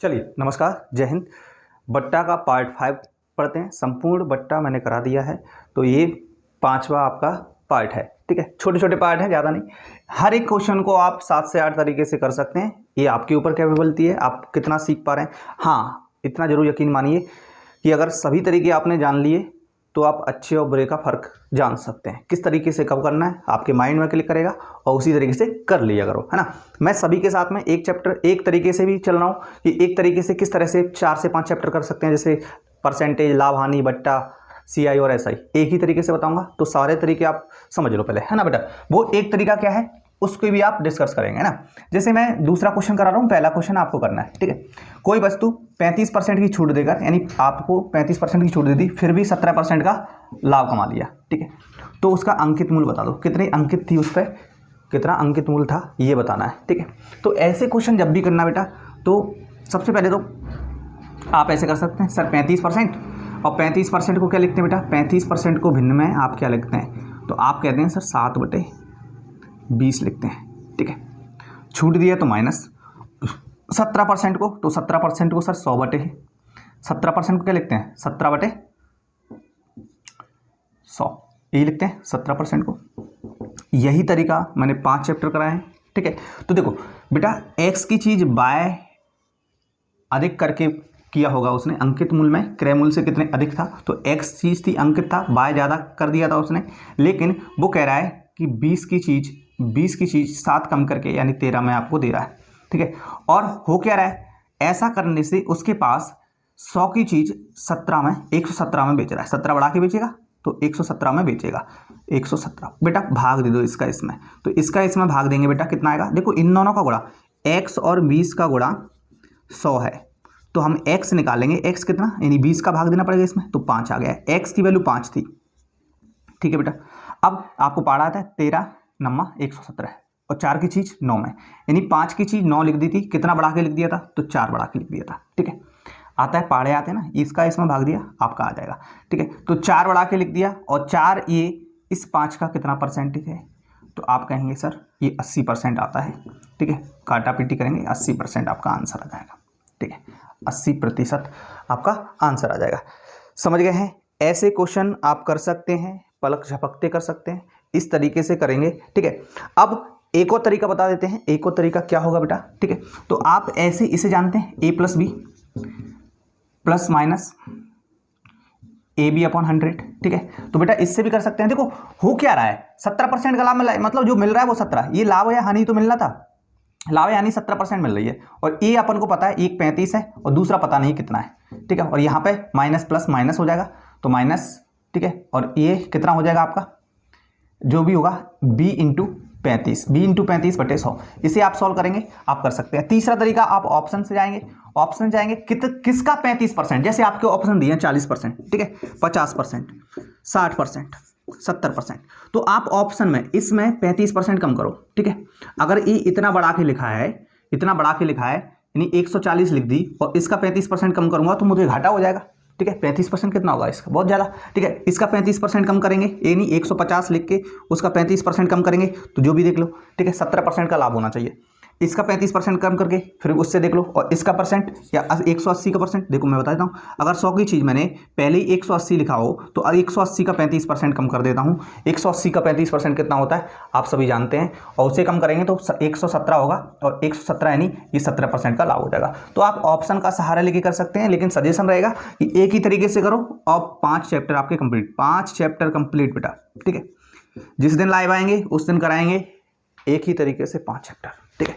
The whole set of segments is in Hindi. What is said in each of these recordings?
चलिए नमस्कार, जय हिंद। बट्टा का पार्ट 5 पढ़ते हैं। संपूर्ण बट्टा मैंने करा दिया है, तो ये 5वां आपका पार्ट है। ठीक है, छोटे छोटे पार्ट हैं, ज़्यादा नहीं। हर एक क्वेश्चन को आप 7 से 8 तरीके से कर सकते हैं। ये आपके ऊपर कैपेबिलिटी है, आप कितना सीख पा रहे हैं। हाँ, इतना जरूर यकीन मानिए कि अगर सभी तरीके आपने जान लिए तो आप अच्छे और बुरे का फ़र्क जान सकते हैं। किस तरीके से कब करना है आपके माइंड में क्लिक करेगा और उसी तरीके से कर लिया करो, है ना। मैं सभी के साथ में एक चैप्टर एक तरीके से भी चल रहा हूँ कि एक तरीके से किस तरह से 4 से 5 चैप्टर कर सकते हैं, जैसे परसेंटेज, लाभ हानि, बट्टा, CI और SI एक ही तरीके से बताऊंगा। तो सारे तरीके आप समझ लो पहले, है ना बेटा। वो एक तरीका क्या है उसको भी आप डिस्कस करेंगे ना। जैसे मैं दूसरा क्वेश्चन करा रहा हूँ, पहला क्वेश्चन आपको करना है। ठीक है, कोई वस्तु 35% की छूट देकर, यानी आपको 35% की छूट दे दी, फिर भी 17% का लाभ कमा लिया। ठीक है, तो उसका अंकित मूल्य बता दो। कितनी अंकित थी उस पर, कितना अंकित मूल्य था, ये बताना है। ठीक है, तो ऐसे क्वेश्चन जब भी करना बेटा, तो सबसे पहले तो आप ऐसे कर सकते हैं, सर 35% और 35% को क्या लिखते हैं बेटा, 35% को भिन्न में आप क्या लिखते हैं, तो आप कहते हैं सर 7/20 लिखते हैं। ठीक है, छूट दिया तो माइनस 17% को, तो 17% को सर 100/, 17% को क्या लिखते हैं 17/100, यही लिखते हैं 17% को। यही तरीका मैंने 5 चैप्टर कराए हैं। ठीक है, तो देखो बेटा, x की चीज y अधिक करके किया होगा उसने, अंकित मूल्य में क्रय मूल्य से कितने अधिक था, तो x चीज थी अंकित था, y ज़्यादा कर दिया था उसने। लेकिन वो कह रहा है कि 20 की चीज़ 7 कम करके यानी 13 में आपको दे रहा है। ठीक है, और हो क्या रहा है, ऐसा करने से उसके पास 100 की चीज़ 17 में 117 में बेच रहा है। 17 बढ़ा के बेचेगा तो 117 में बेचेगा। 117 बेटा भाग दे दो इसका इसमें, तो इसका इसमें भाग देंगे बेटा, कितना आएगा, देखो इन दोनों का गुणा, x और 20 का गुणा 100 है, तो हम x निकालेंगे। x कितना, यानी 20 का भाग देना पड़ेगा इसमें, तो 5 आ गया। x की वैल्यू 5 थी। ठीक है बेटा, अब आपको पढ़ा आता है 13 नम्मा 117 और 4 की चीज़ 9 में, यानी 5 की चीज़ 9 लिख दी थी, कितना बढ़ा के लिख दिया था, तो 4 बढ़ा के लिख दिया था। ठीक है, आता है पाड़े आते हैं ना, इसका इसमें भाग दिया आपका आ जाएगा। ठीक है, तो 4 बढ़ा के लिख दिया, और 4 ये इस 5 का कितना परसेंटेज है, तो आप कहेंगे सर ये 80% आता है। ठीक है, काटा पीटी करेंगे, 80% आपका आंसर आ जाएगा। ठीक है, 80% आपका आंसर आ जाएगा। समझ गए हैं, ऐसे क्वेश्चन आप कर सकते हैं, पलक झपकते कर सकते हैं, इस तरीके से करेंगे। ठीक है, अब एक और तरीका बता देते हैं। एक और तरीका क्या होगा बेटा, ठीक है, तो आप ऐसे इसे जानते हैं, a+b प्लस माइनस AB/100। ठीक है, तो बेटा इससे भी कर सकते हैं। देखो हो क्या रहा है, 17% का लाभ मिला है, मतलब जो मिल रहा है वो 17, ये लाभ या हानि तो मिलना था, लाभ या हानि 17% मिल रही है, और ये अपन को पता है एक 35 है और दूसरा पता नहीं कितना है। ठीक है, और यहाँ पे माइनस प्लस माइनस हो जाएगा, तो माइनस। ठीक है, और ये कितना हो जाएगा आपका, जो भी होगा b × 35/100, इसे आप सॉल्व करेंगे, आप कर सकते हैं। तीसरा तरीका, आप ऑप्शन से जाएंगे, किसका 35%, जैसे आपके ऑप्शन दिए हैं 40%, ठीक है, 50%, 60%, 70%, तो आप ऑप्शन में इसमें 35% कम करो। ठीक है, अगर ये इतना बढ़ा के लिखा है, यानी 140 लिख दी, और इसका 35% कम करूंगा तो मुझे घाटा हो जाएगा। ठीक है, 35% कितना होगा इसका, बहुत ज़्यादा। ठीक है, इसका 35% कम करेंगे, ये नहीं 150 लिख के उसका 35% कम करेंगे, तो जो भी देख लो। ठीक है, 17% का लाभ होना चाहिए, इसका 35% कम करके फिर उससे देख लो, और इसका परसेंट या 180 का परसेंट। देखो मैं बता देता हूँ, अगर 100 की चीज़ मैंने पहले ही 180 लिखा हो, तो 180 का 35% कम कर देता हूँ। 180 का 35% कितना होता है आप सभी जानते हैं, और उसे कम करेंगे तो 117 होगा, और 117 यानी ये 17% का लाभ हो जाएगा। तो आप ऑप्शन का सहारा लेके कर सकते हैं, लेकिन सजेशन रहेगा कि एक ही तरीके से करो, और 5 चैप्टर आपके कंप्लीट, 5 चैप्टर कंप्लीट बेटा। ठीक है, जिस दिन लाइव आएंगे उस दिन कराएंगे एक ही तरीके से 5 चैप्टर। ठीक है,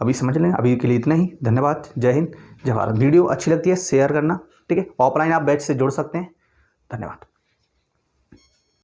अभी समझ लें, अभी के लिए इतना ही। धन्यवाद, जय हिंद, जय भारत। वीडियो अच्छी लगती है शेयर करना। ठीक है, ऑफलाइन आप बैच से जुड़ सकते हैं। धन्यवाद।